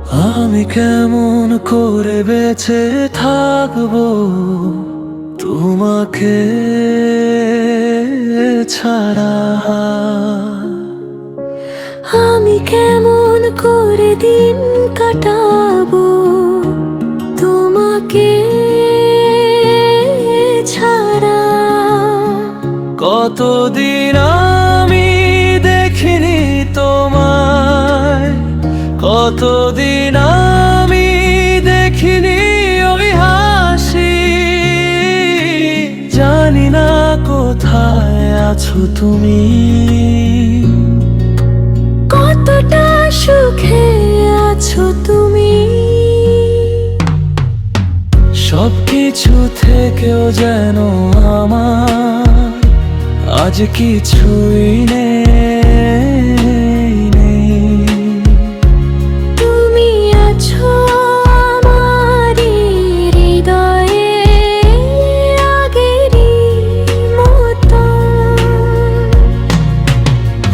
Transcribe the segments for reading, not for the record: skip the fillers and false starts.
আমি কেমন করে বেঁচে থাকবো তোমাকে ছাড়া। আমি কেমন করে দিন কাটাবো তোমাকে ছাড়া। কতদিন আমি দেখিনি তোমায়, কতদিন আমি দেখিনি ওই হাসি। জানি না কোথায় আছো তুমি, কতটা সুখে আছো তুমি। সবকিছু থেকেও যেন আমার আজ কিছুই নেই। তুমি আছো আমারই হৃদয়ে আগেরই মতো।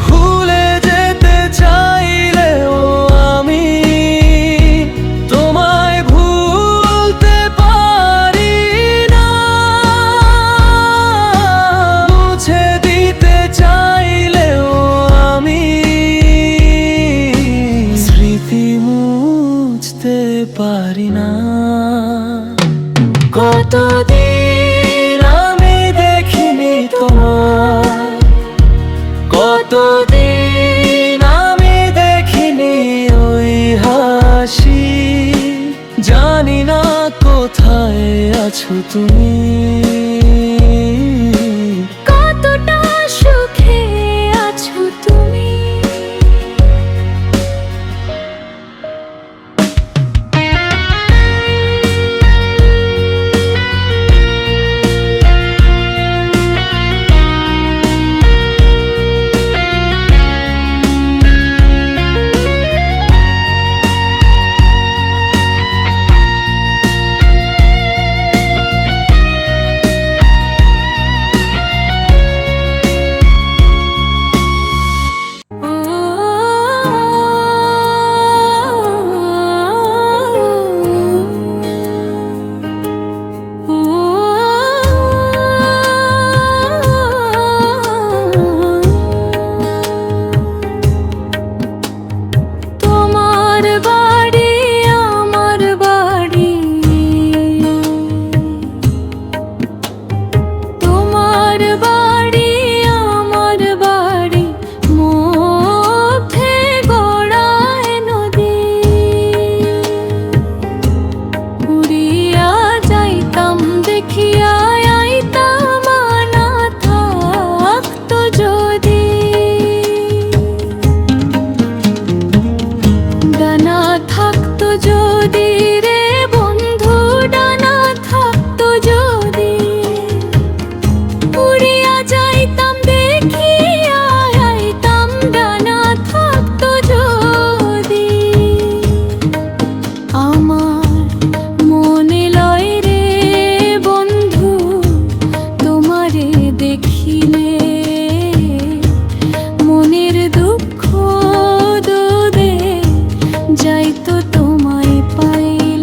ভুলে যেতে চাইলেও আমি তোমায় ভুলতে পারি না। মুছে দিতে চাইলেও আমি স্মৃতি মুছতে পারি না। কতদিন আমি দেখিনি তোমায়, কতদিন আমি দেখিনি ওই হাসি। জানি না কোথায় আছো তুমি, কতটা সুখে আছো তুমি। তোমার বাড়ি আমার বাড়ি, তোমার বাড়ি আমার বাড়ি, মধ্যে গড়ায় নদী। উড়িয়া যাইতাম দেখিয়া আইতাম না থাকতো যদি। ডানা থাকতো যদি রে বন্ধু, ডানা থাকতো যদি। উড়িয়া যাইতাম দেখিয়া আইতাম, ডানা থাকতো যদি। আমার মনে লয় রে বন্ধু তোমারে দেখিলে, মনের দুঃখ দূরে যাইতো তোমায় পাইলে।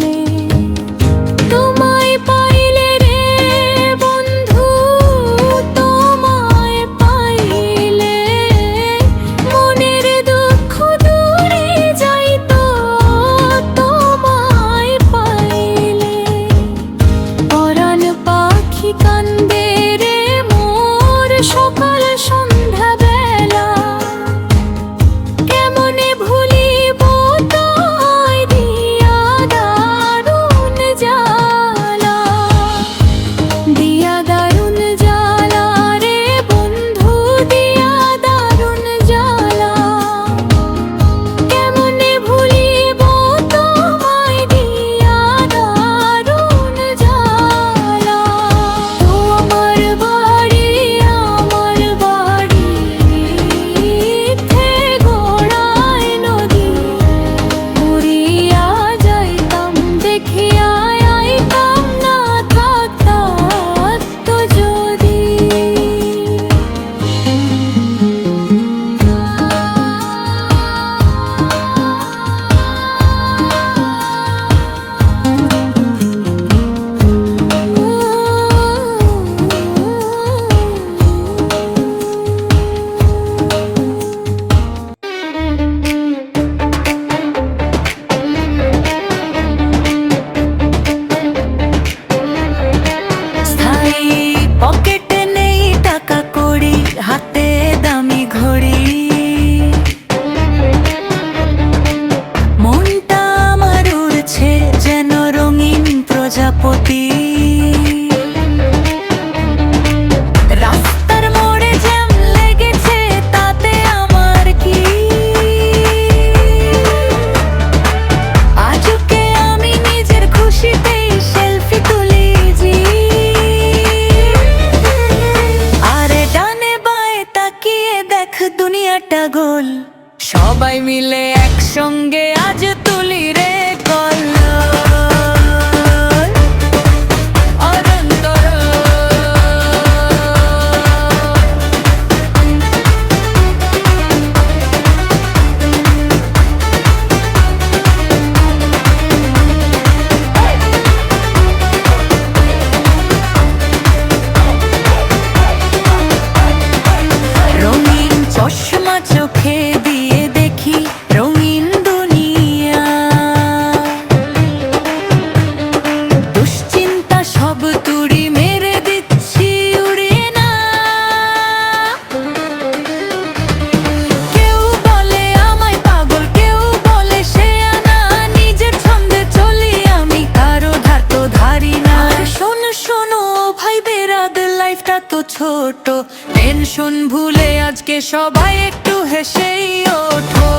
ছোট, টেনশন ভুলে আজকে সবাই একটু হেসেই ওঠো।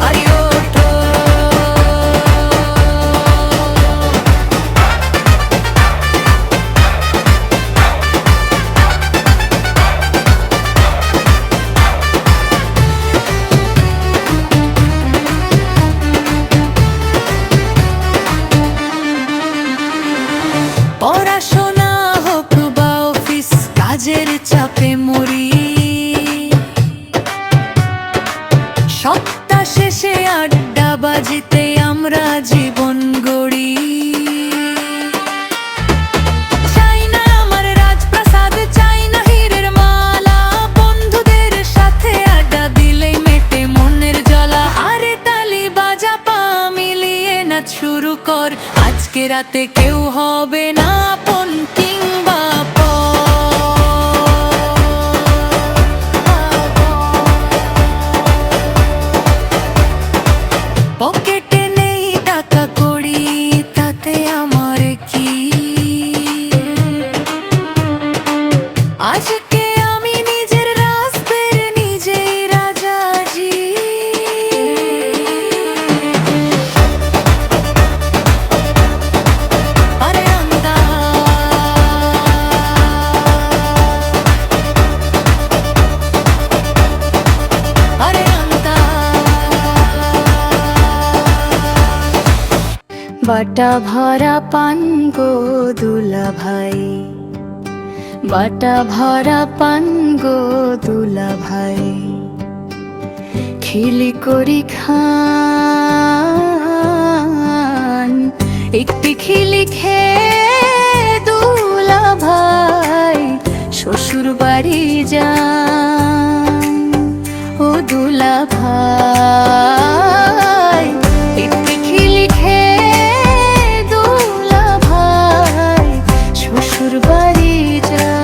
আরে ওঠো। পড়াশোনা হোক বা অফিস কাজের চাপে মরি, সপ্তাহ শেষে আড্ডা বাজিতে আমরা জীবন গড়ি। চাই না আমার রাজপ্রাসাদ, চাই না হীরের মালা, বন্ধুদের সাথে আড্ডা দিলেই মেটে মনের জ্বালা। আরে তালি বাজা, পা মিলিয়ে নাচ শুরু কর, আজকে রাতে কেউ হবে না আপন কিংবা পকেটে নেই টাকা কড়ি, তাতে আমার কি? আজকে আমি নিজের রাস্তার নিজেই রাজাজি। আরে আন্দা, আরে আন্দা। বাটা ভরা পান গো দুলা ভাই, বাটা ভরা পান গো দুলা ভাই, খিলি করি খান, একটি খিলি খেয়ে দুলা ভাই শ্বশুর বাড়ি যান। ও দুলা ভাই, একটি খিলি খেয়ে দুলা ভাই শ্বশুর বাড়ি যান।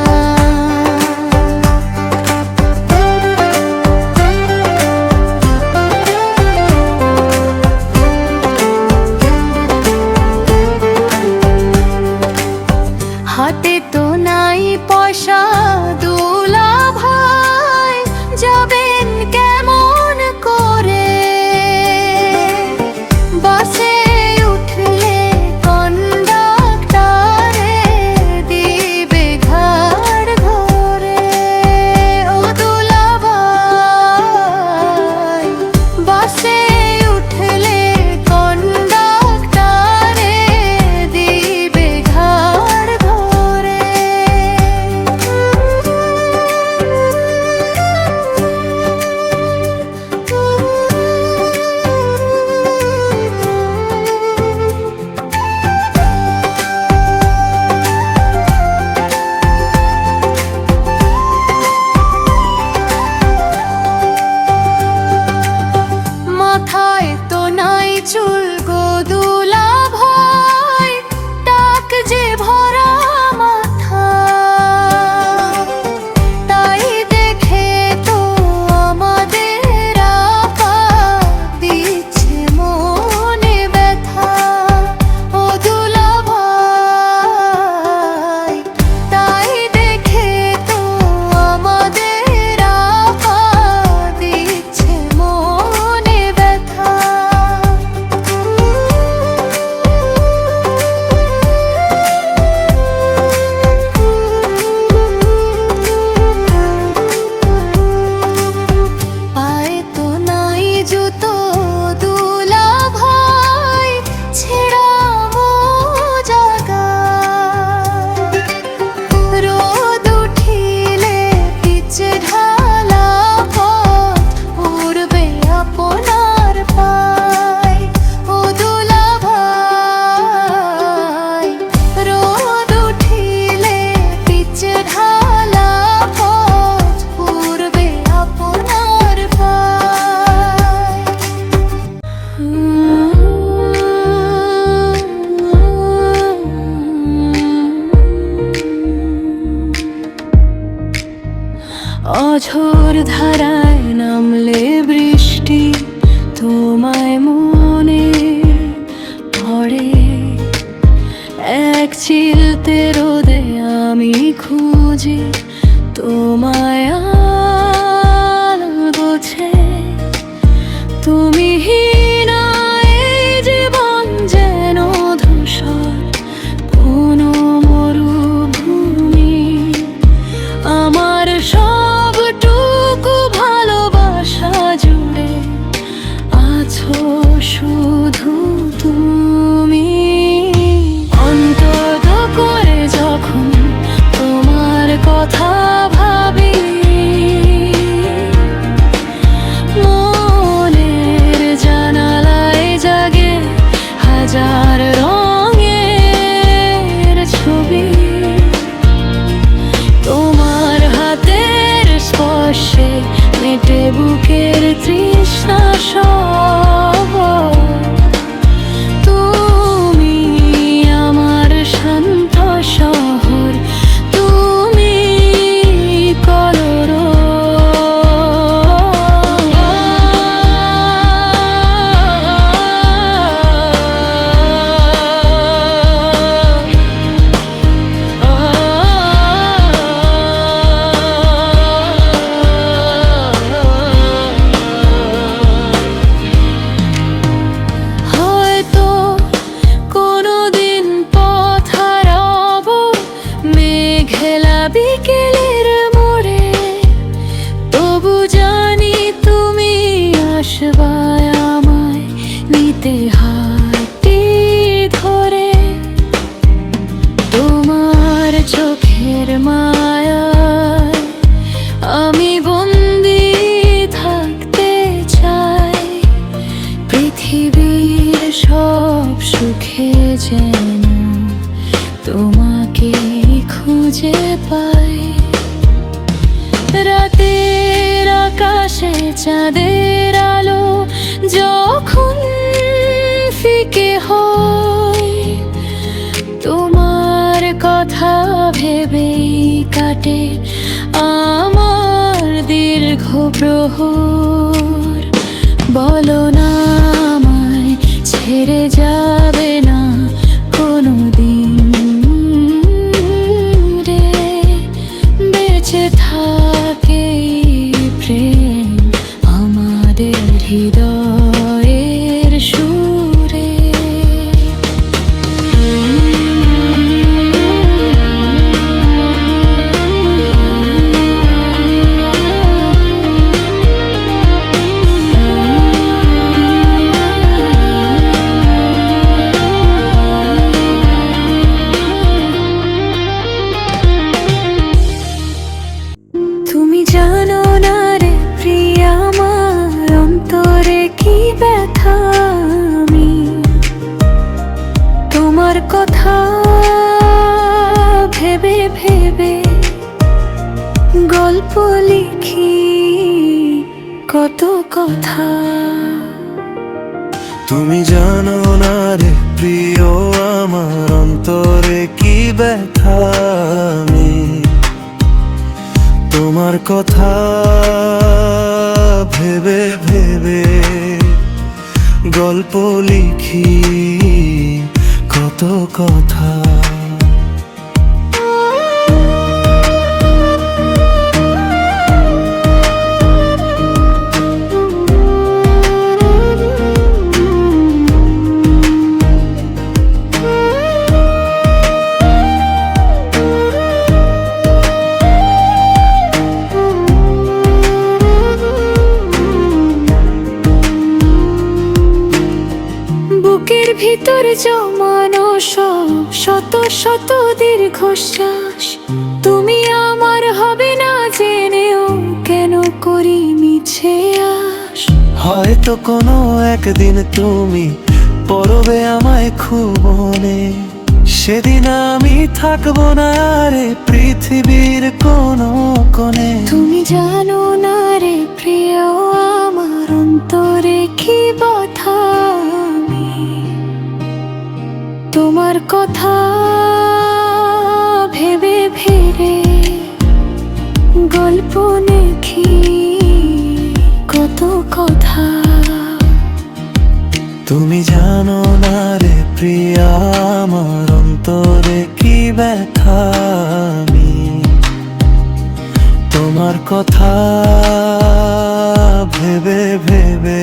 হাতে হাতটি ধরে তোমার চোখের মায়ায় আমি বন্দি থাকতে চাই। পৃথিবীর সব সুখে যেন তোমাকে খুঁজে পাই। রাতের আকাশে চাঁদের আলো যখন ফিকে হয়, তোমার কথা ভেবেই কাটে আমার দীর্ঘ প্রহর। বলো না আমায় ছেড়ে যাবে না কোনোদিন রে, বেঁচে থাকে প্রেম আমাদের হৃদয়ের সুরে। তুমি জানো না রে প্রিয়া আমার অন্তরে কি ব্যথা, আমি তোমার কথা ভেবে ভেবে গল্প লিখি কত কথা। তুমি জানো না রে প্রিয় আমার অন্তরে কি ব্যথা, আমি তোমার কথা ভেবে ভেবে গল্প লিখি কত কথা। বুকের ভিতর জমানো সব শত শত দীর্ঘশ্বাস, তুমি আমার হবে না জেনেও কেন করি মিছে আশ। হয়তো কোনো একদিন তুমি পড়বে আমায় খুব মনে, সেদিন আমি থাকবো না রে পৃথিবীর কোনো কোণে। তুমি জানো না রে প্রিয় আমার অন্তরে কি ব্যথা, আমি তোমার কথা ভেবে ভেবে গল্প লিখি কত কথা। তুমি জানো না রে প্রিয়া আমার অন্তরে কি ব্যথা, আমি তোমার কথা ভেবে ভেবে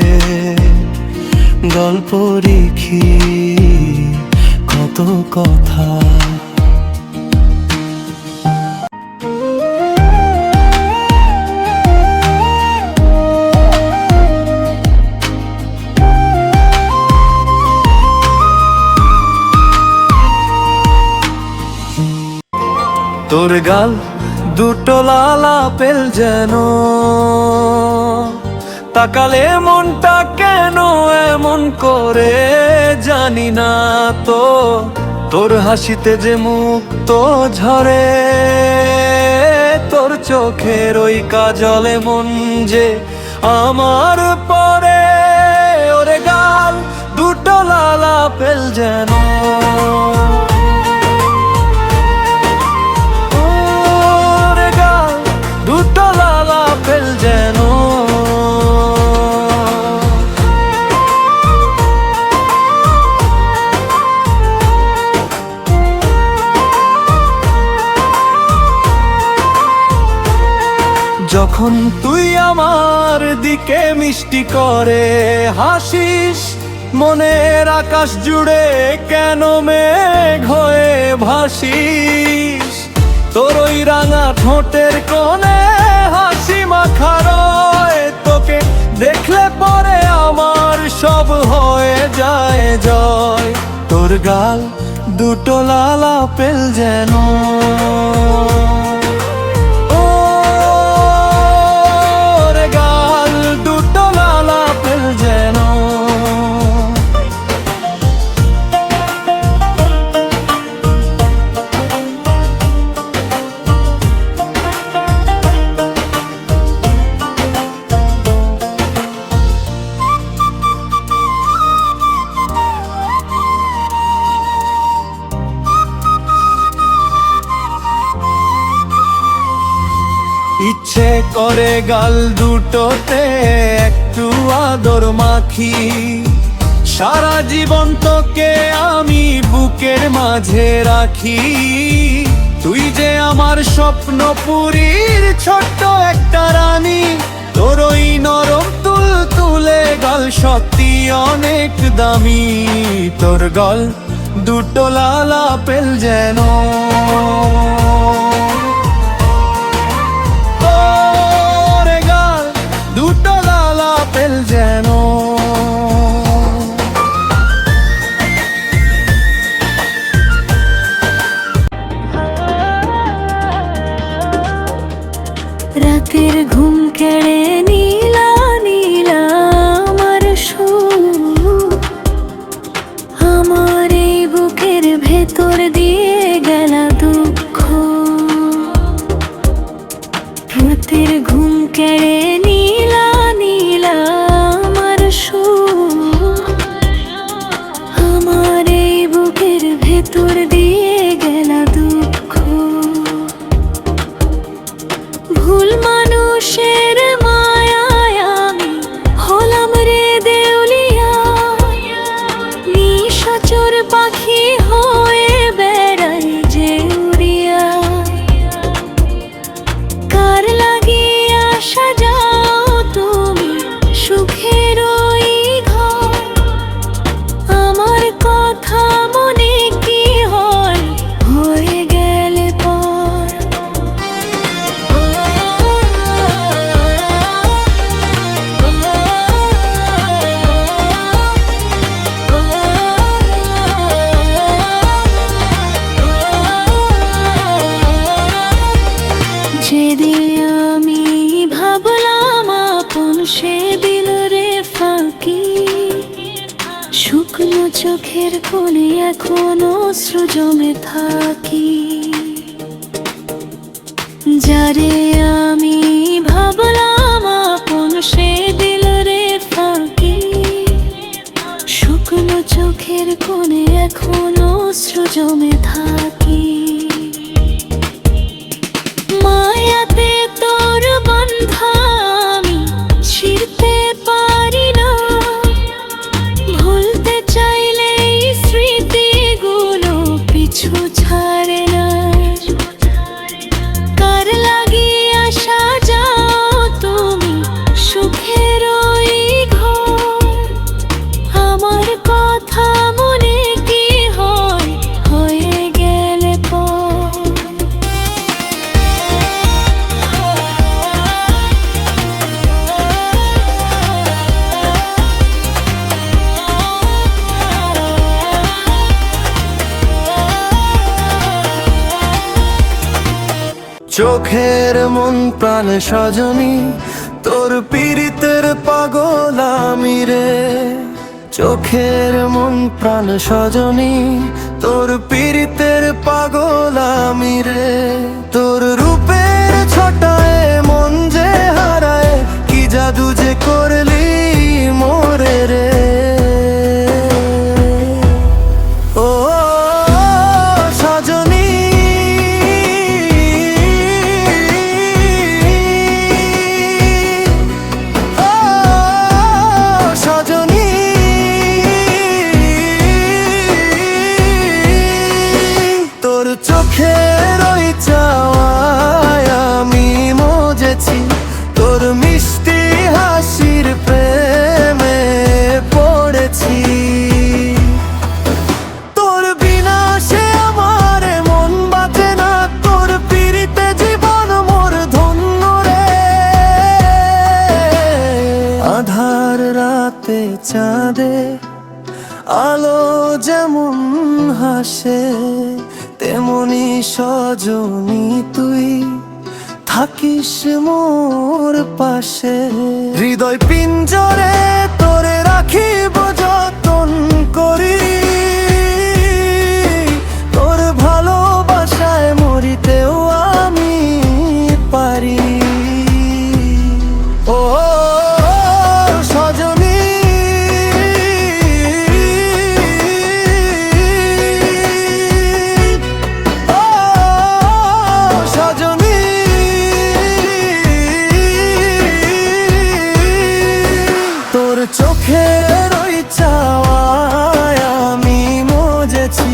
গল্প লিখি কত কথা। তোর গাল দুটো লাল আপেল যেন, তাকালে মনটা কেন এমন করে জানি না তো। তোর হাসিতে যে মুক্ত ঝরে, তোর চোখের ওই কাজলে মন যে আমার পরে। ওরে গাল দুটো লাল আপেল যেন, যেন যখন তুই আমার দিকে মিষ্টি করে হাসিস, মনের আকাশ জুড়ে কেন মেঘ হয়ে ভাসিস। তোর ওই রাঙা ঠোঁটের কোণে হাসি মাখার, তোকে দেখলে পরে আমার সব হয়ে যায়। জয়। তোর গাল দুটো লাল আপেল যেন, ওর গাল দুটো লাল আপেল যেন। ইচ্ছে করে গাল দুটোতে একটু আদর মাখি, সারা জীবন তোকে আমি বুকের মাঝে রাখি। তুই যে আমার স্বপ্ন পুরীর ছোট্ট একটা রানী, তোর ওই নরম তুল তুলে গাল সত্যি অনেক দামি। তোর গাল দুটো লাল আপেল যেন, যেন। রাতের ঘুম কেড়ে নীলা নীলা আমার সুর, আমার এই বুকের ভেতর দিয়ে গেল দুঃখ। রাতের ঘুম কেড়ে নীলা নীলা আমার সুর, আমার এই বুকের ভেতর দিয়ে গেল দুঃখ। ভুল মানুষের মায়ায় আমি হলাম রে দেউলিয়া, নিশাচর পাখি হয়ে বেড়াই যে উড়িয়া। কার লাগিয়া সাজাও তুমি সুখের ওই ঘর, আমার কথা মনে কি হয় হয়ে গেলে পর। যেদিন আমি ভাবলাম আপন সে দিল রে ফাঁকি, শুকনো চোখের কোণে এখনো অশ্রু জমে থাকি। যারে আমি ভাবলাম আপন সে দিল রে ফাঁকি, শুকনো চোখের কোণে এখনো অশ্রু জমে থাকি। মায়াতে তোর বন্ধা আমি ছিঁড়তে পারি না, ভুলতে চাইলে স্মৃতিগুলো পিছু ছাড়ে না। কার লাগিয়া সাজাও তুমি সুখের ওই ঘর, আমার কথা মনে কি হয় হয়ে গেলে পর। চোখের মন প্রাণ সজনী, তোর পীড়িতের পাগল আমি রে। চোখের মন প্রাণ সজনী, তোর পীড়িতের পাগল আমি রে। তোর রূপের ছটায় মন যে হারায়, কি জাদু যে করলি মোরে রে। ও সজনী, চোখের ওই চাওয়ায় আমি মজেছি, তোর মিষ্টি হাসির প্রেমে পড়েছি। তোর বিনা সে আমার মন বাঁচে না, তোর পিড়িতে জীবন মোর ধন্য রে। আধার রাতে চাঁদে আলো যেমন হাসে তেমনি সজনী তুই থাকিস মোর পাশে। হৃদয় পিঞ্জরে তোরে রাখিব যতন করি, তোর ভালোবাসায় মরিতেও আমি পারি। ও সজনী ও সজনী তোর চোখের ওই চাওয়ায় আমি মজেছি,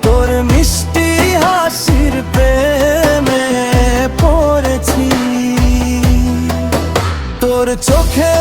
তোর মিষ্টি হাসির প্রেমে পড়েছি। তোর চোখে